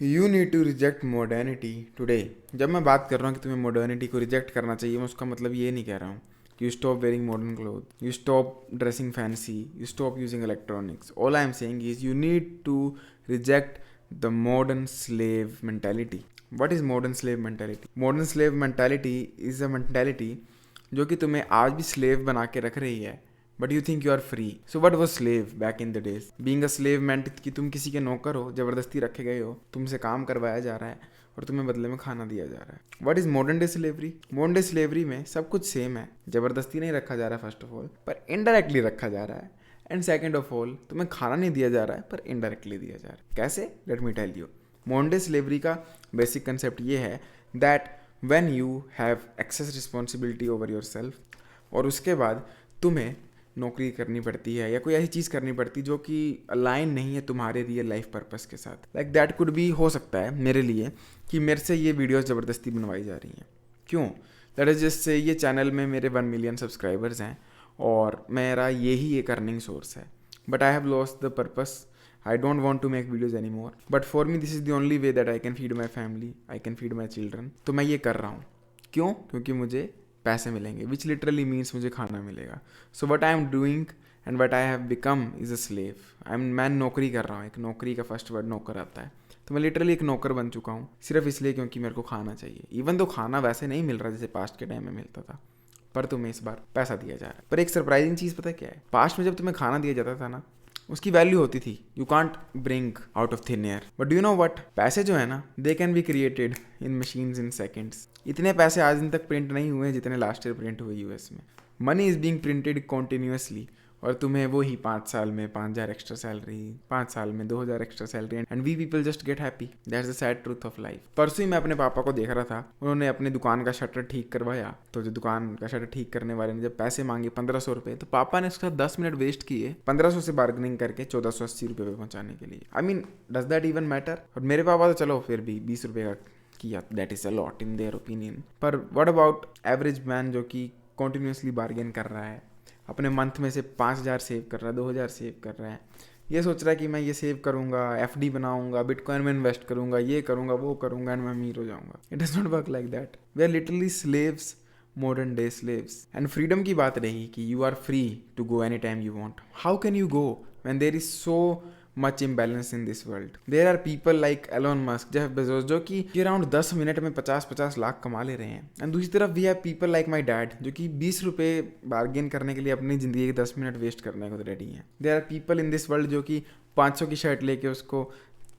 You need to reject modernity today. जब मैं बात कर रहा हूँ कि तुम्हें मॉडर्निटी को रिजेक्ट करना चाहिए, मैं उसका मतलब ये नहीं कह रहा हूँ कि you stop wearing modern cloth, you stop dressing fancy, you stop using electronics. All I am saying is you need to reject the modern slave mentality. What is modern slave mentality? Modern slave mentality is a mentality जो कि तुम्हें आज भी slave बना के रख रही है, but you think you are free. So what was slave back in the days? Being a slave meant कि तुम किसी के नौकर हो, जबरदस्ती रखे गए हो, तुमसे काम करवाया जा रहा है और तुम्हें बदले में खाना दिया जा रहा है। What is modern day slavery? Modern day slavery में सब कुछ सेम है, जबरदस्ती नहीं रखा जा रहा है फर्स्ट ऑफ ऑल, पर इनडायरेक्टली रखा जा रहा है। एंड सेकेंड ऑफ ऑल, तुम्हें खाना नहीं दिया जा रहा है पर इनडायरेक्टली दिया जा रहा है। कैसे? Let me tell you. Modern day slavery का बेसिक कंसेप्ट ये है that when you have access responsibility over your self, और उसके बाद तुम्हें नौकरी करनी पड़ती है या कोई ऐसी चीज़ करनी पड़ती जो कि अलाइन नहीं है तुम्हारे रियल लाइफ पर्पस के साथ। लाइक दैट कुड बी, हो सकता है मेरे लिए कि मेरे से ये वीडियोस ज़बरदस्ती बनवाई जा रही हैं। क्यों? दैट इज़ जस्ट से ये चैनल में मेरे 1 मिलियन सब्सक्राइबर्स हैं और मेरा यही एक अर्निंग सोर्स है, but I have lost the purpose. I don't want to make videos any more, but for me this is the only way that I can feed my family, I can feed my children. तो मैं ये कर रहा हूँ। क्यों? क्योंकि मुझे पैसे मिलेंगे, विच लिटरली मीन्स मुझे खाना मिलेगा। So what I am doing and what I have become is a slave. मैं नौकरी कर रहा हूँ, एक नौकरी का फर्स्ट वर्ड नौकर आता है, तो मैं लिटरली एक नौकर बन चुका हूँ, सिर्फ इसलिए क्योंकि मेरे को खाना चाहिए। इवन तो खाना वैसे नहीं मिल रहा जैसे पास्ट के टाइम में मिलता था, पर तुम्हें इस बार पैसा दिया जा रहा है। पर एक सरप्राइजिंग चीज़ पता है क्या है? पास्ट में जब तुम्हें खाना दिया जाता था ना, उसकी वैल्यू होती थी, you can't bring out of thin air. But do you know what? पैसे जो है ना, they can be created in machines in seconds. इतने पैसे आज दिन तक प्रिंट नहीं हुए जितने लास्ट ईयर प्रिंट हुए यूएस में। Money is being printed continuously, और तुम्हें वो ही 5 साल में 5,000 एक्स्ट्रा सैलरी, 5 साल में 2,000 extra salary, and we people just get happy. That's the sad truth of life. परसों ही मैं अपने पापा को देख रहा था, उन्होंने अपनी दुकान का शटर ठीक करवाया, तो जो दुकान का शटर ठीक करने वाले ने जब पैसे मांगे 1,500 रुपये, तो पापा ने उसका 10 मिनट वेस्ट किए 1,500 से बार्गनिंग करके 1,480 रुपये पे पहुंचाने के लिए। I mean, does that even matter? और मेरे पापा तो चलो फिर भी 20 रुपये का किया, that is a lot in their opinion. पर व्हाट अबाउट एवरेज मैन जो कि कॉन्टिन्यूसली बार्गेन कर रहा है, अपने मंथ में से 5,000 सेव कर रहा है, 2,000 सेव कर रहा है, ये सोच रहा है कि मैं ये सेव करूंगा, एफडी बनाऊंगा, बिटकॉइन में इन्वेस्ट करूंगा, ये करूंगा, वो करूंगा, एंड मैं अमीर हो जाऊंगा। It does not work like that. We are literally slaves, modern day slaves. And freedom की बात रही कि you are free to go any time you want. How can you go when there is so much imbalance in this world? There are people like Elon Musk, Jeff Bezos, जो कि around 10 minute में 50-50 लाख कमा ले रहे हैं। And दूसरी तरफ we have people like my dad, जो कि 20 रुपये बार्गेन करने के लिए अपनी ज़िंदगी के 10 मिनट वेस्ट करने को रेडी हैं। There are people in this world जो कि 500 की शर्ट लेके उसको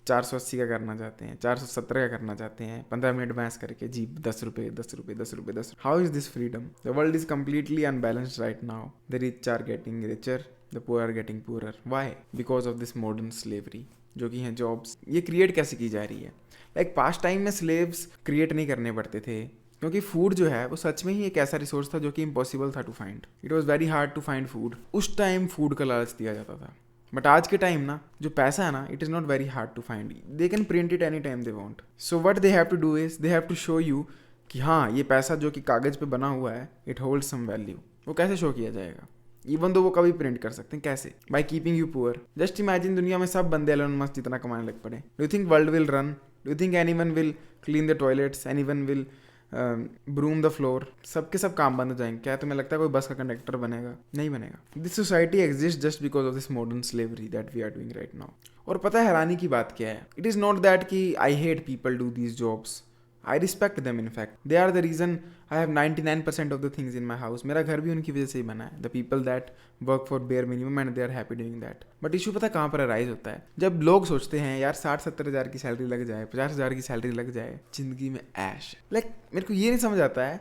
480 का करना चाहते हैं, 470 का करना चाहते हैं, 15 मिनट बहस करके जी 10 रुपये 10 रुपये 10 रुपये 10। How is this freedom? The world is completely unbalanced right now. The rich are getting richer, the poor are getting poorer. Why? Because of this modern slavery, जो कि हैं जॉब्स। ये क्रिएट कैसे की जा रही है? लाइक पास्ट टाइम में स्लेव्स क्रिएट नहीं करने पड़ते थे, क्योंकि फूड जो है वो सच में ही एक ऐसा रिसोर्स था जो कि इम्पॉसिबल था to find. It was very hard to find food. उस टाइम फूड का लालच दिया जाता था। बट आज के टाइम ना, जो पैसा है ना, it is not very hard to find. They can print it any time they want. So what they have to do is they have to show you कि हाँ, ये पैसा जो कि कागज़ पे बना हुआ है, इट होल्ड सम वैल्यू। वो कैसे शो किया जाएगा? इवन तो वो कभी प्रिंट कर सकते हैं। कैसे? By keeping you poor. Just imagine दुनिया में सब बंदे एलन मस्क जितना कमाने लग पड़े। Do you think world will run? Do you think anyone will clean the toilets? Anyone will broom the floor? सबके सब काम बंद हो जाएंगे। क्या तुम्हें लगता है कोई बस का कंडक्टर बनेगा? नहीं बनेगा। This society exist just because of this modern slavery that we are doing right now. और पता है हैरानी की बात क्या है? इट इज़ नॉट दैट कि I hate people do these jobs. I respect them in fact. They are the reason I have 99% of the things in my house. मेरा घर भी उनकी वजह से ही बना है. The people that work for bare minimum and they are happy doing that. But issue पता कहाँ पर अराइज होता है? जब लोग सोचते हैं यार 60-70 हज़ार की सैलरी लग जाए, 50 हज़ार की सैलरी लग जाए, जिंदगी में ऐश। Like मेरे को ये नहीं समझ आता है,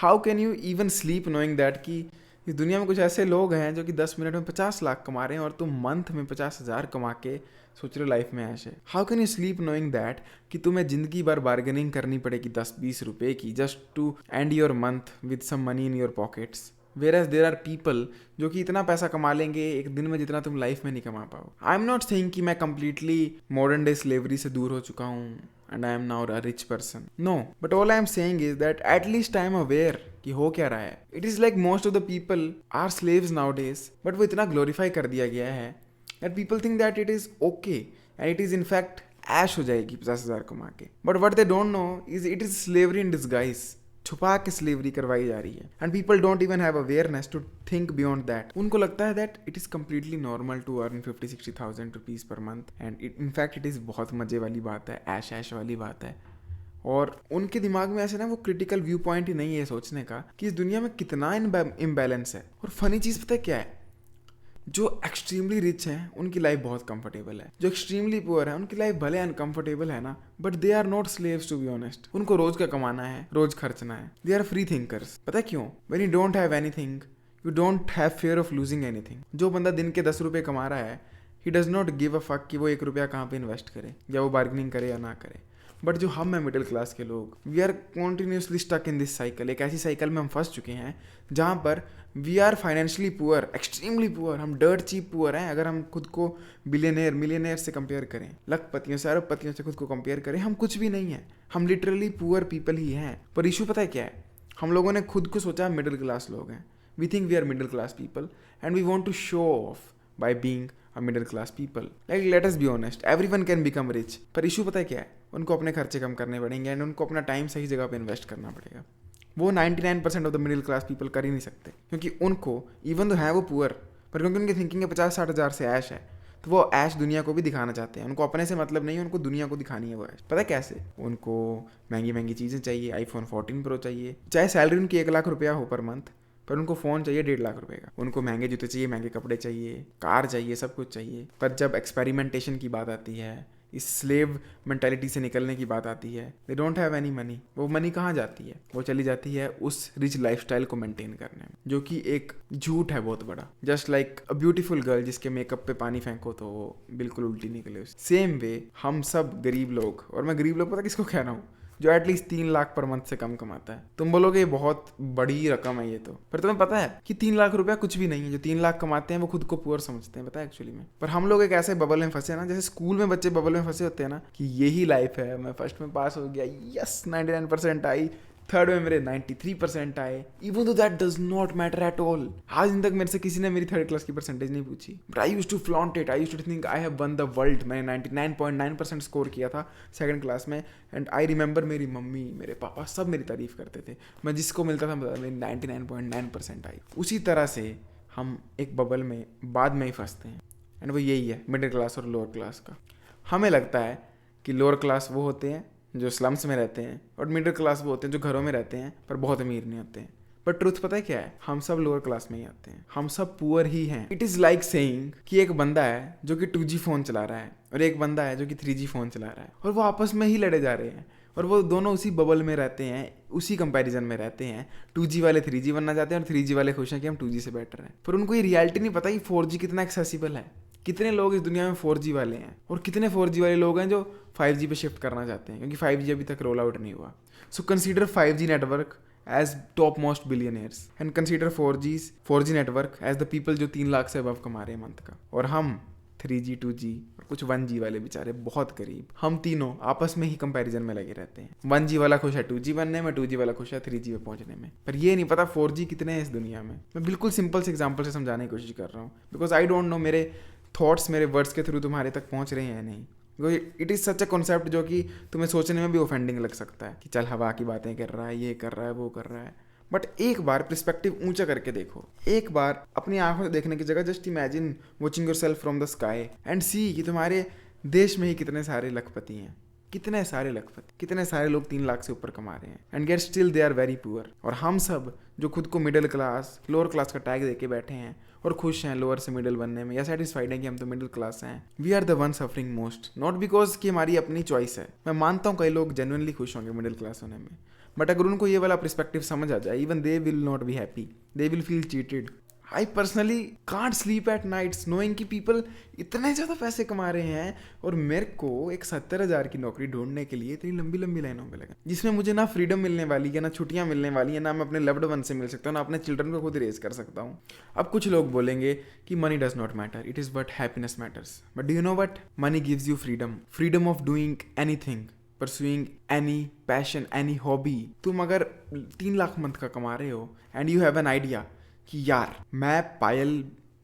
how can you even sleep knowing that कि इस दुनिया में कुछ ऐसे लोग हैं जो कि 10 मिनट में 50 लाख कमा रहे हैं और तुम मंथ में 50,000 कमा के सोच रहे हो लाइफ में ऐश है। How can you sleep knowing that कि तुम्हें जिंदगी भर बार्गेनिंग करनी पड़ेगी 10-20 रुपए की just to end your month with some money in your pockets. Whereas there are people जो कि इतना पैसा कमा लेंगे एक दिन में जितना तुम लाइफ में नहीं कमा पाओ। आई एम नॉट सेइंग कि मैं कंप्लीटली मॉडर्न डे स्लेवरी से दूर हो चुका हूँ and I am now a rich person. No, but all I am saying is that at least I am aware कि हो क्या रहा है. It is like most of the people are slaves nowadays, but वो इतना glorify कर दिया गया है that people think that it is okay and it is in fact ऐश हो जाएगी 50,000 कमा के। But what they don't know is it is slavery in disguise, छुपा के स्लेवरी करवाई जा रही है। And people don't even have awareness to think beyond that. उनको लगता है that it is completely normal to earn 50-60,000 rupees per month, and in fact it is बहुत मजे वाली बात है, ऐश ऐश वाली बात है। और उनके दिमाग में ऐसे ना वो क्रिटिकल व्यू पॉइंट ही नहीं है सोचने का कि इस दुनिया में कितना इम्बैलेंस है। और फनी चीज़ पता है क्या है, जो एक्सट्रीमली रिच हैं उनकी लाइफ बहुत कंफर्टेबल है, जो एक्सट्रीमली पुअर है उनकी लाइफ भले अनकंफर्टेबल है ना, but they are not slaves to be honest. उनको रोज का कमाना है, रोज खर्चना है। They are free thinkers. पता है क्यों? When you don't have anything you don't have fear of losing anything. जो बंदा दिन के 10 रुपये कमा रहा है, he does not give a fuck कि वो 1 रुपया कहाँ पे इन्वेस्ट करे या वो बार्गेनिंग करे या ना करे। बट जो हम हैं मिडिल क्लास के लोग, we are continuously stuck in this cycle. एक ऐसी साइकिल में हम फंस चुके हैं जहाँ पर we are financially poor, extremely poor, हम डर्ट चीप पुअर हैं। अगर हम खुद को बिलियनियर मिलियनियर से कंपेयर करें, लखपतियों से अरबपतियों से खुद को कंपेयर करें, हम कुछ भी नहीं है, हम लिटरली पुअर पीपल ही हैं। पर इशू पता है क्या है, हम लोगों ने खुद को सोचा मिडिल क्लास लोग हैं, we think we are middle class people and we want to show off by being a middle class people. Like let us be honest, everyone can become rich. पर इशू पता है क्या है, उनको अपने खर्चे कम करने पड़ेंगे एंड उनको अपना टाइम सही जगह पे इन्वेस्ट करना पड़ेगा। वो 99% of the middle class people कर ही नहीं सकते, क्योंकि उनको इवन तो है वो पुअर, पर क्योंकि उनकी थिंकिंग है 50-60 हज़ार से ऐश है, तो वो ऐश दुनिया को भी दिखाना चाहते हैं। उनको अपने से मतलब नहीं है, उनको दुनिया को दिखानी है वो ऐश। पता है कैसे? उनको महंगी महंगी चीज़ें चाहिए, iPhone 14 Pro चाहिए, चाहे सैलरी उनकी 1 लाख रुपया हो पर मंथ, पर उनको फ़ोन चाहिए 1.5 लाख रुपए का। उनको महंगे जूते चाहिए, महंगे कपड़े चाहिए, कार चाहिए, सब कुछ चाहिए। पर जब एक्सपेरिमेंटेशन की बात आती है, इस स्लेव मेंटालिटी से निकलने की बात आती है, दे डोंट हैव एनी मनी। वो मनी कहाँ जाती है? वो चली जाती है उस रिच लाइफस्टाइल को मेंटेन करने में, जो कि एक झूठ है बहुत बड़ा। Just like a beautiful girl जिसके मेकअप पे पानी फेंको तो वो बिल्कुल उल्टी निकले। सेम वे हम सब गरीब लोग, और मैं गरीब लोग पता किसको कह रहा हूँ, जो एटलीस्ट 3 लाख पर मंथ से कम कमाता है। तुम बोलोगे ये बहुत बड़ी रकम है ये तो, पर तुम्हें पता है कि 3 लाख रुपया कुछ भी नहीं है। जो 3 लाख कमाते हैं वो खुद को पुअर समझते हैं, पता है एक्चुअली में। पर हम लोग एक ऐसे बबल में फंसे ना, जैसे स्कूल में बच्चे बबल में फंसे होते हैं ना, कि यही लाइफ है, मैं फर्स्ट में पास हो गया, यस 99% आई, थर्ड में मेरे 93% आए, even though that does not matter at all. आज दिन तक मेरे से किसी ने मेरी 3rd क्लास की परसेंटेज नहीं पूछी, but I used to flaunt it, I used to think I have won the world. मैंने 99.9% स्कोर किया था 2nd क्लास में, एंड आई रिमेंबर मेरी मम्मी मेरे पापा सब मेरी तारीफ करते थे। मैं जिसको मिलता था मेरी 99.9% आई। उसी तरह से हम एक बबल में बाद में ही फंसते हैं, एंड वो यही है मिडिल क्लास और लोअर क्लास का। हमें लगता है कि लोअर क्लास वो होते हैं जो स्लम्स में रहते हैं, और मिडिल क्लास वो होते हैं जो घरों में रहते हैं पर बहुत अमीर नहीं होते हैं। पर ट्रुथ पता है क्या है? हम सब लोअर क्लास में ही आते हैं, हम सब पुअर ही हैं। इट इज़ लाइक सेइंग कि एक बंदा है जो कि 2G फ़ोन चला रहा है और एक बंदा है जो कि 3G फ़ोन चला रहा है, और वो आपस में ही लड़े जा रहे हैं, और वो दोनों उसी बबल में रहते हैं, उसी कंपैरिजन में रहते हैं। 2G वाले 3G बनना चाहते हैं और 3G वाले खुश हैं कि हम 2G से बेटर हैं। पर उनको ये रियलिटी नहीं पता कि 4G कितना एक्सेसिबल है। कितने लोग इस दुनिया में 4G वाले हैं, और कितने 4G वाले लोग हैं जो 5G पे शिफ्ट करना चाहते हैं, क्योंकि 5G अभी तक रोल आउट नहीं हुआ। So consider 5G network as top most billionaires, and consider 4G network as the people जो 3 लाख से अबव कमा रहे हैं मंथ का। और हम 3G 2G और कुछ 1G वाले बेचारे बहुत करीब, हम तीनों आपस में ही कंपैरिजन में लगे रहते हैं। 1G वाला खुश है 2G बनने में, 2G वाला खुश है 3G पे पहुंचने में, पर ये नहीं पता 4G कितने हैं इस दुनिया में। मैं बिल्कुल सिंपल से एग्जांपल से समझाने की कोशिश कर रहा हूँ, बिकॉज आई डोंट नो मेरे थॉट्स मेरे वर्ड्स के थ्रू तुम्हारे तक पहुंच रहे हैं या नहीं। Because it is such a concept जो कि तुम्हें सोचने में भी ऑफेंडिंग लग सकता है कि चल हवा की बातें कर रहा है, ये कर रहा है, वो कर रहा है। बट एक बार पर्सपेक्टिव ऊंचा करके देखो, एक बार अपनी आंखों से देखने की जगह just imagine watching yourself from the sky and see कि तुम्हारे देश में ही कितने सारे लखपति हैं, कितने सारे लखपति, कितने सारे लोग 3 लाख से ऊपर कमा रहे हैं, and get still they are very poor. और हम सब जो खुद को मिडिल क्लास लोअर क्लास का टैग देके बैठे हैं और खुश हैं लोअर से मिडिल बनने में, या सेटिस्फाइड हैं कि हम तो मिडिल क्लास हैं, we are the one suffering most. Not because कि हमारी अपनी चॉइस है, मैं मानता हूँ कई लोग जेन्युइनली खुश होंगे मिडिल क्लास होने में, बट अगर उनको ये वाला पर्सपेक्टिव समझ आ जाए, even they will not be happy, they will feel cheated. I personally can't sleep at nights knowing कि पीपल इतने ज़्यादा पैसे कमा रहे हैं, और मेरे को एक 70,000 की नौकरी ढूंढने के लिए इतनी लंबी लंबी लाइनों में लगा, जिसमें मुझे ना फ्रीडम मिलने वाली है, ना छुट्टियां मिलने वाली है, ना मैं अपने लव्ड वन से मिल सकता हूँ, ना अपने चिल्ड्रन को खुद रेज कर सकता हूँ। अब कुछ लोग बोलेंगे कि money does not matter, it is but happiness matters. But do you know what? Money gives you freedom, freedom of doing anything, pursuing any passion, any hobby. तुम अगर 3 लाख मंथ का कमा रहे हो and you have an idea कि यार मैं पायल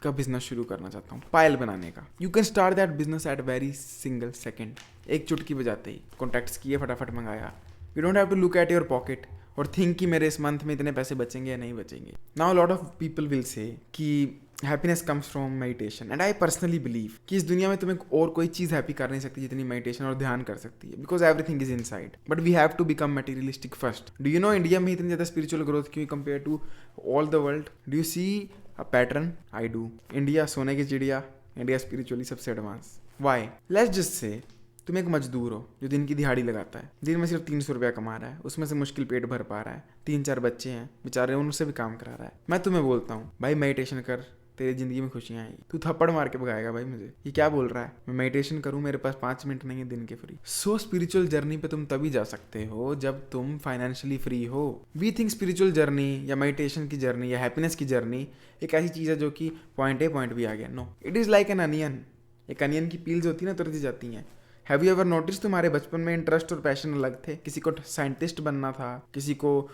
का बिजनेस शुरू करना चाहता हूँ, पायल बनाने का। You can start that business at very single second. एक चुटकी बजाते ही कॉन्टैक्ट्स किए, फटाफट मंगाया। You don't have to look at your pocket और थिंक कि मेरे इस मंथ में इतने पैसे बचेंगे या नहीं बचेंगे। Now lot of people will say कि happiness comes from meditation, and I personally believe कि इस दुनिया में तुम्हें और कोई चीज़ हैप्पी कर नहीं सकती जितनी मेडिटेशन और ध्यान कर सकती है, because everything is inside. But we have to become materialistic first. Do you know India में इतनी ज़्यादा स्पिरिचुअल ग्रोथ क्यों compare to all the world? Do you see a pattern? I do. India सोने की चिड़िया, इंडिया स्पिरिचुअली सबसे advance. Why? Let's just say तुम एक मजदूर हो जो दिन की दिहाड़ी लगाता है, दिन में सिर्फ 300 रुपया कमा रहा है, उसमें से मुश्किल पेट भर पा रहा है, 3-4 बच्चे हैं बेचारे, उनसे भी काम करा रहा है। मैं तुम्हें बोलता हूँ भाई मेडिटेशन कर, तेरी जिंदगी में खुशियाँ आएगी। तू थप्पड़ मार के भगाएगा भाई मुझे, ये क्या बोल रहा है? मैं मेडिटेशन करूँ, मेरे पास 5 मिनट नहीं है दिन के फ्री। सो स्पिरिचुअल जर्नी पे तुम तभी जा सकते हो जब तुम फाइनेंशियली फ्री हो। वी थिंक स्पिरिचुअल जर्नी या मेडिटेशन की जर्नी या हैप्पीनेस की जर्नी एक ऐसी चीज़ है जो कि पॉइंट ए पॉइंट भी आ गया। No, it is like an onion. एक अनियन की पील्स होती है ना, तुरंत जाती हैं। हैव यू एवर नोटिस तुम्हारे बचपन में इंटरेस्ट और पैशन अलग थे? किसी को साइंटिस्ट बनना था, किसी को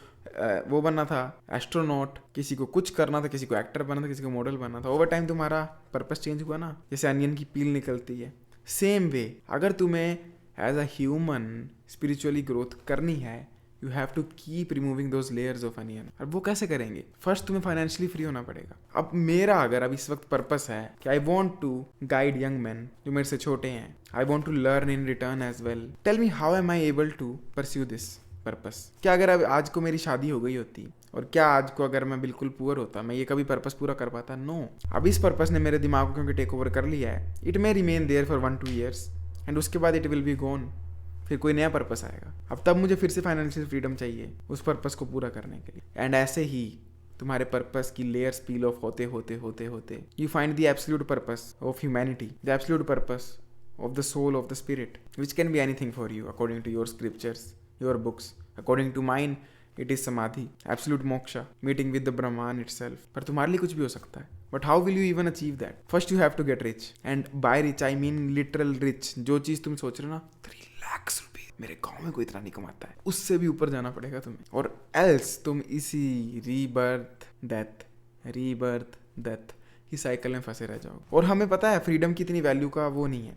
वो बनना था एस्ट्रोनॉट, किसी को कुछ करना था, किसी को एक्टर बनना था, किसी को मॉडल बनना था। ओवर टाइम तुम्हारा पर्पस चेंज हुआ ना, जैसे अनियन की पील निकलती है। सेम वे अगर तुम्हें as a human spiritually growth करनी है, you have to keep removing those layers of onion. और वो कैसे करेंगे? फर्स्ट तुम्हें फाइनेंशियली फ्री होना पड़ेगा। अब मेरा अगर अब इस वक्त पर्पस है कि I want to guide young man जो मेरे से छोटे हैं, I want to learn in return as well. Tell me how am I able to pursue this purpose? क्या अगर अब आज को मेरी शादी हो गई होती और क्या आज को अगर मैं बिल्कुल पुअर होता, मैं ये कभी पर्पस पूरा कर पाता? नो। अब इस पर्पस ने मेरे दिमाग को क्योंकि टेक ओवर कर लिया है, it may remain there for 1-2 years and उसके बाद इट विल बी गॉन। फिर कोई नया पर्पस आएगा। अब तब मुझे फिर से फाइनेंशियल फ्रीडम चाहिए उस पर्पस को पूरा करने के लिए। एंड ऐसे ही तुम्हारे पर्पस की लेयर्स पील ऑफ होते होते होते होते you find the absolute purpose of humanity, the absolute purpose of the soul of the spirit, which can be anything for you according to your scriptures, your books. According to mine it is samadhi, absolute moksha, meeting with the Brahman itself. पर तुम्हारे लिए कुछ भी हो सकता है, but how will you even achieve that? First you have to get rich, and by rich I mean literal rich. जो चीज़ तुम सोच रहे हो ना, 3 लाख रुपये मेरे गांव में कोई इतना नहीं कमाता है, उससे भी ऊपर जाना पड़ेगा तुम्हें। और एल्स तुम इसी रीबर्थ डेथ की साइकिल में फंसे रह जाओ। और हमें पता है फ्रीडम की इतनी वैल्यू का वो नहीं है।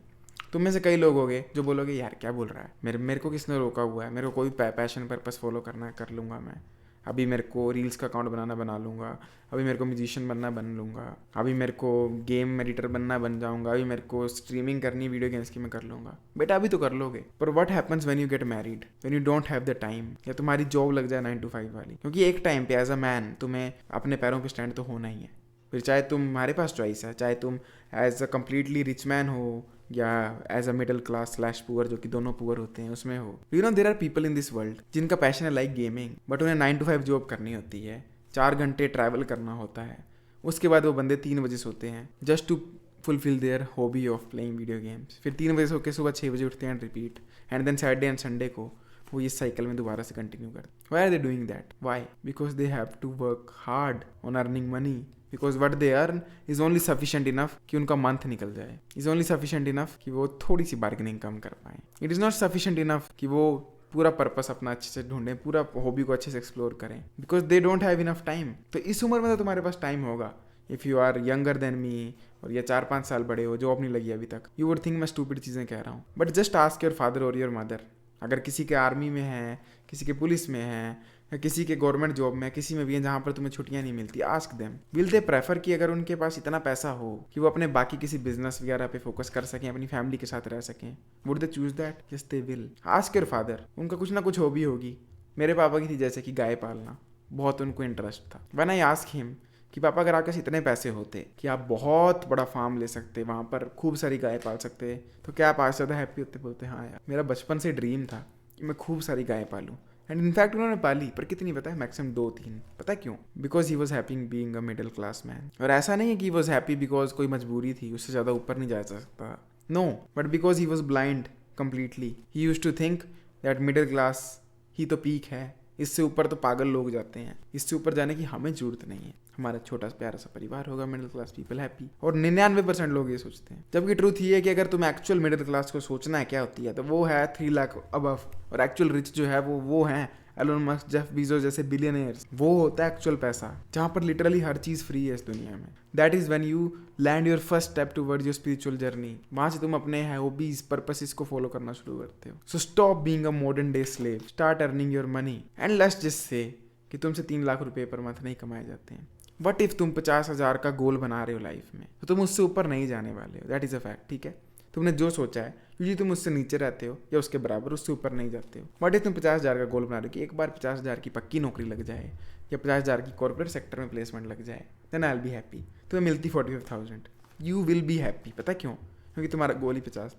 तुम में से कई लोग होंगे जो बोलोगे यार क्या बोल रहा है, मेरे को किसने रोका हुआ है, मेरे को कोई पैशन पर्पस फॉलो करना है कर लूँगा मैं, अभी मेरे को रील्स का अकाउंट बनाना बना लूँगा, अभी मेरे को म्यूजिशियन बनना बन लूँगा, अभी मेरे को गेम एडिटर बनना बन जाऊँगा, अभी मेरे को स्ट्रीमिंग करनी वीडियो गेम्स की मैं कर लूँगा। बेटा अभी तो कर लोगे, पर what happens when you get married, when you don't have the time, या तुम्हारी जॉब लग जाए 9 to 5 वाली। क्योंकि एक टाइम पे एज अ मैन तुम्हें अपने पैरों पे स्टैंड तो होना ही है। फिर चाहे तुम्हारे पास चॉइस है, चाहे तुम as a completely rich man हो या as a middle class / poor, जो कि दोनों पुअर होते हैं, उसमें हो। You know there are people in this world जिनका पैशन है लाइक गेमिंग, बट उन्हें 9 to 5 जॉब करनी होती है, 4 घंटे ट्रैवल करना होता है, उसके बाद वो बंदे 3 बजे सोते हैं just to fulfil their hobby of playing video games. फिर 3 बजे सो के सुबह 6 बजे उठते हैं, repeat, and then Saturday and Sunday को वो इस साइकिल में दोबारा से कंटिन्यू करते हैं। Why are they doing that? Why? Because they have to work hard on earning money, because what they earn is only sufficient enough कि उनका मंथ निकल जाए, इज ओनली सफिशिएंट इनफ कि वो थोड़ी सी बार्गेनिंग कम कर पाएं। It is not sufficient enough कि वो पूरा पर्पस अपना अच्छे से ढूंढें, पूरा हॉबी को अच्छे से एक्सप्लोर करें, because they don't have enough time. तो इस उम्र में तो तुम्हारे पास टाइम होगा। If you are younger than me और या 4-5 साल बड़े हो, जॉब नहीं लगी अभी तक, यू वुड थिंक मैं स्टूपिड चीज़ें कह रहा हूँ। But just ask your father और योर मदर, अगर किसी के आर्मी में है, किसी के पुलिस में है, या किसी के गवर्नमेंट जॉब में, किसी में भी है जहाँ पर तुम्हें छुट्टियाँ नहीं मिलती, ask them will they prefer कि अगर उनके पास इतना पैसा हो कि वो अपने बाकी किसी बिजनेस वगैरह पे फोकस कर सकें, अपनी फैमिली के साथ रह सकें, would they choose that? Yes they will. Ask your father, उनका कुछ ना कुछ हॉबी होगी। मेरे पापा की थी जैसे कि गाय पालना, बहुत उनको इंटरेस्ट था। व्हेन आई आस्क हिम कि पापा अगर आपके पास इतने पैसे होते कि आप बहुत बड़ा फार्म ले सकते, वहाँ पर खूब सारी गाय पाल सकते, तो क्या आप आज ज़्यादा हैप्पी होते? बोलते हाँ यार, मेरा बचपन से ड्रीम था कि मैं खूब सारी गाय पालूँ। एंड इनफैक्ट उन्होंने पाली, पर कितनी पता है? मैक्सिमम 2-3। पता है क्यों? Because he was happy being a middle class man. और ऐसा नहीं है कि ही वॉज हैप्पी बिकॉज कोई मजबूरी थी, उससे ज़्यादा ऊपर नहीं जा सकता, no, but because he was blind completely. He use to think that middle class ही तो पीक है, इससे ऊपर तो पागल लोग जाते हैं, इससे ऊपर जाने की हमें जरूरत नहीं है, हमारा छोटा प्यारा सा परिवार होगा, मिडिल क्लास पीपल हैप्पी। और 99% लोग ये सोचते हैं, जबकि ट्रूथ ये है कि अगर तुम्हें एक्चुअल मिडिल क्लास को सोचना है क्या होती है, तो वो है 3 लाख अबव, और एक्चुअल रिच जो है वो है एलोन मस्क, जेफ बीजोस जैसे बिलियनियर्स, वो होता है एक्चुअल पैसा, जहाँ पर लिटरली हर चीज़ फ्री है इस दुनिया में। That is when you land your first step towards your spiritual journey. वहाँ से तुम अपने हॉबीज पर्पसेस को फॉलो करना शुरू करते हो। So stop being a modern day slave, start earning your money and let's just से कि तुमसे 3 लाख रुपए पर मंथ नहीं कमाए जाते हैं। वट इफ तुम 50,000 का गोल बना रहे हो लाइफ में, तो तुम उससे ऊपर नहीं जाने वाले हो। दैट इज़ अ फैक्ट, ठीक है। तुमने जो सोचा है, क्योंकि तुम उससे नीचे रहते हो या उसके बराबर, उससे ऊपर नहीं जाते हो। वट इफ तुम 50,000 का गोल बना रहे हो कि एक बार 50,000 की पक्की नौकरी लग जाए या 50,000 की कॉर्पोरेट सेक्टर में प्लेसमेंट लग जाए, then I will be happy. तुम्हें मिलती 45,000, यू विल बी हैप्पी। पता क्यों? क्योंकि तुम्हारा गोल ही 50।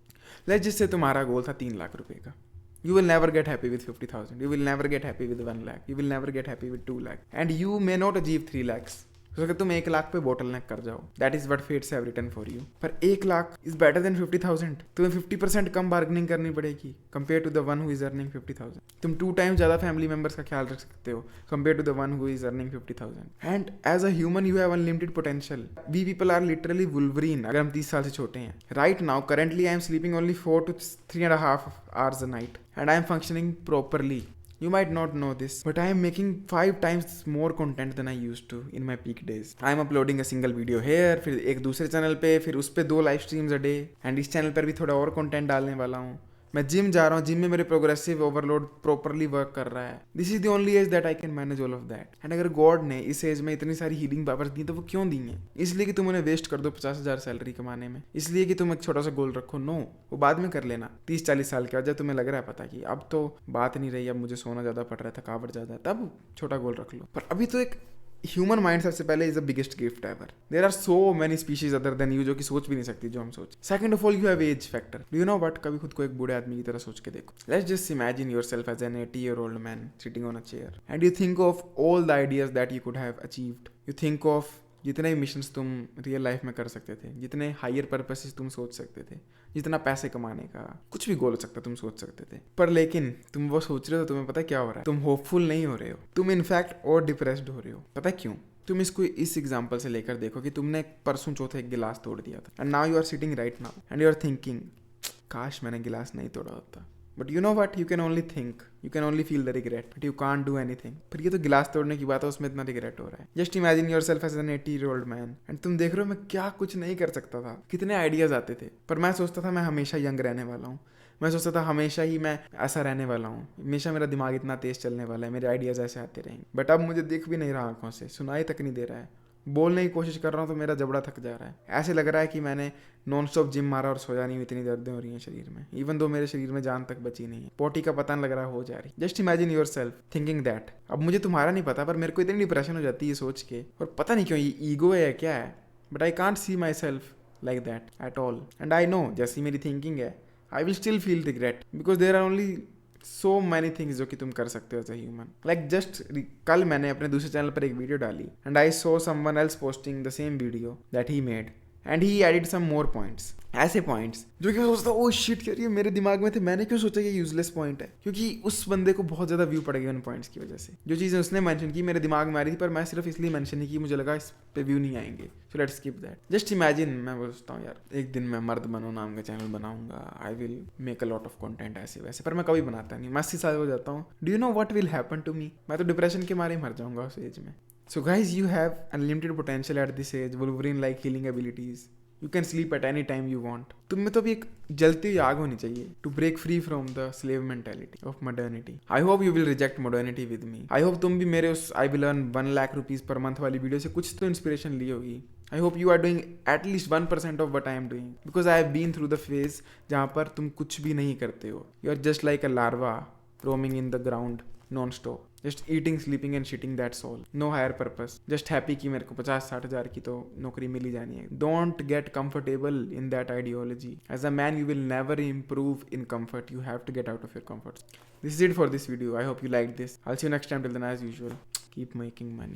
लेट्स जिससे तुम्हारा गोल था 3 लाख रुपए का, you will never get happy with 50,000, you will never get happy with 1 lakh, you will never get happy with 2 lakh, and you may not achieve 3 lakhs. तो अगर तुम 1 लाख पे बोटल नेक कर जाओ, that is what fates have written for you. पर 1 lakh is better than 50,000। तुम्हें 50% कम bargaining करनी पड़ेगी compare to the one who is earning 50,000। तुम 2 टाइम्स ज़्यादा फैमिली मेंबर्स का ख्याल रख सकते हो compare to the one who is earning 50,000। And as a human you have unlimited potential. We people are literally Wolverine अगर हम 30 साल से छोटे हैं। Right now currently I am sleeping only 4 to 3.5 hours a night and I am functioning properly. You might not know this, but I am making 5 times more content than I used to in my peak days. I am uploading a single video here, फिर एक दूसरे channel पे, फिर उस पे 2 live streams a day, and इस channel पर भी थोड़ा और कंटेंट डालने वाला हूँ। मैं जिम जा रहा हूँ, जिम में मेरे प्रोग्रेसिव ओवरलोड प्रॉपरली वर्क कर रहा है। This is the only age that I can manage all of that. And अगर गॉड ने इस एज में इतनी सारी हीलिंग पावर्स दी तो वो क्यों दी हैं? इसलिए कि तुम उन्हें वेस्ट कर दो 50,000 सैलरी कमाने में, इसलिए कि तुम एक छोटा सा गोल रखो? नो, वो बाद में कर लेना 30-40 साल के बाद, जब तुम्हें लग रहा है पता कि अब तो बात नहीं रही, अब मुझे सोना ज़्यादा पड़ रहा है, थकावट ज़्यादा है, तब छोटा गोल रख लो। पर अभी तो एक ह्यूमन माइंड सबसे पहले is the biggest gift ever. There are so many species other than you जो कि सोच भी नहीं सकती जो हम सोच। Second of all you have age factor. Do you know what? कभी खुद को एक बूढ़े आदमी की तरह सोच के देखो। Let's just imagine yourself as an 80-year-old man sitting on a chair and you think of all the ideas that you could have achieved. You think of जितने मिशंस तुम रियल लाइफ में कर सकते थे, जितने हायर पर्पसेस तुम सोच सकते थे, जितना पैसे कमाने का कुछ भी गोल हो सकता तुम सोच सकते थे। पर लेकिन तुम वो सोच रहे हो तो तुम्हें पता क्या हो रहा है? तुम होपफुल नहीं हो रहे हो, तुम इनफैक्ट और डिप्रेस्ड हो रहे हो। पता क्यों? तुम इसको इस एग्जांपल से लेकर देखो कि तुमने परसों चौथे एक गिलास तोड़ दिया था and now you are sitting right now and you are thinking काश मैंने गिलास नहीं तोड़ा होता। But you know what, you can only think, you can only feel the regret, but you can't do anything. फिर ये तो गिलास तोड़ने की बात है, उसमें इतना रिग्रेट हो रहा है। Just imagine yourself as an 80-year-old man and तुम देख रहे हो मैं क्या कुछ नहीं कर सकता था, कितने आइडियाज आते थे, पर मैं सोचता था मैं हमेशा यंग रहने वाला हूँ, मैं सोचता था हमेशा ही मैं ऐसा रहने वाला हूँ, हमेशा मेरा दिमाग इतना तेज चलने वाला है, मेरे आइडियाज ऐसे आते रहेंगे। बट अब मुझे दिख भी नहीं रहा आंखों से, सुनाई तक नहीं दे रहा है, बोलने की कोशिश कर रहा हूँ तो मेरा जबड़ा थक जा रहा है। ऐसे लग रहा है कि मैंने नॉन स्टॉप जिम मारा और सोया नहीं, इतनी दर्दें हो रही हैं शरीर में, इवन दो मेरे शरीर में जान तक बची नहीं है, पोटी का पता नहीं लग रहा हो जा रही। Just imagine your self thinking that. अब मुझे तुम्हारा नहीं पता, पर मेरे को इतनी डिप्रेशन हो जाती है सोच के, और पता नहीं क्यों, ये ईगो है क्या है, but I can't see my self like that at all. And I know जैसी मेरी थिंकिंग है, I will still feel regret because there are only so many things जो कि तुम कर सकते हो as a human. Like just कल मैंने अपने दूसरे चैनल पर एक वीडियो डाली and I saw someone else posting the same video that he made and he added some more points, ऐसे पॉइंट्स जो कि मैं सोचता हूँ ओ शिट यार ये मेरे दिमाग में थे, मैंने क्यों सोचा ये यूजलेस पॉइंट है, क्योंकि उस बंदे को बहुत ज़्यादा व्यू पड़ गया उन पॉइंट्स की वजह से। जो चीज़ें उसने मेंशन की मेरे दिमाग में आ रही थी, पर मैं सिर्फ इसलिए मेंशन नहीं की, मुझे लगा इस पे व्यू नहीं आएंगे, so let's skip that. Just imagine, मैं सोचता हूँ यार एक दिन मैं मर्द बनो नाम का चैनल बनाऊंगा, I will make a lot of content ऐसे वैसे, पर मैं कभी बनाता नहीं, मैं 80 साल हो जाता हूँ। Do you know what will happen to me? मैं तो डिप्रेशन के मारे मर जाऊंगा उस एज में। So guys you have unlimited potential at this age, Wolverine like healing abilities, you can sleep at any time you want. तुम में तो भी एक जलती हुई आग होनी चाहिए to break free from the slave mentality of modernity. I hope you will reject modernity with me. I hope तुम भी मेरे उस I will earn 1 lakh rupees per month वाली वीडियो से कुछ तो इंस्पिरेशन ली होगी। I hope you are doing at least 1% of what I am doing, because I have been through the phase जहाँ पर तुम कुछ भी नहीं करते हो, you are just like a larva roaming in the ground non stop, just eating sleeping and shitting, that's all, no higher purpose, just happy कि मेरे को 50-60 हज़ार की तो नौकरी मिल ही जानी है। Don't get comfortable in that ideology. As a man you will never improve in comfort, you have to get out of your comfort. This is it for this video. I hope you liked this. I'll see you next time. Till then, as usual, keep making money.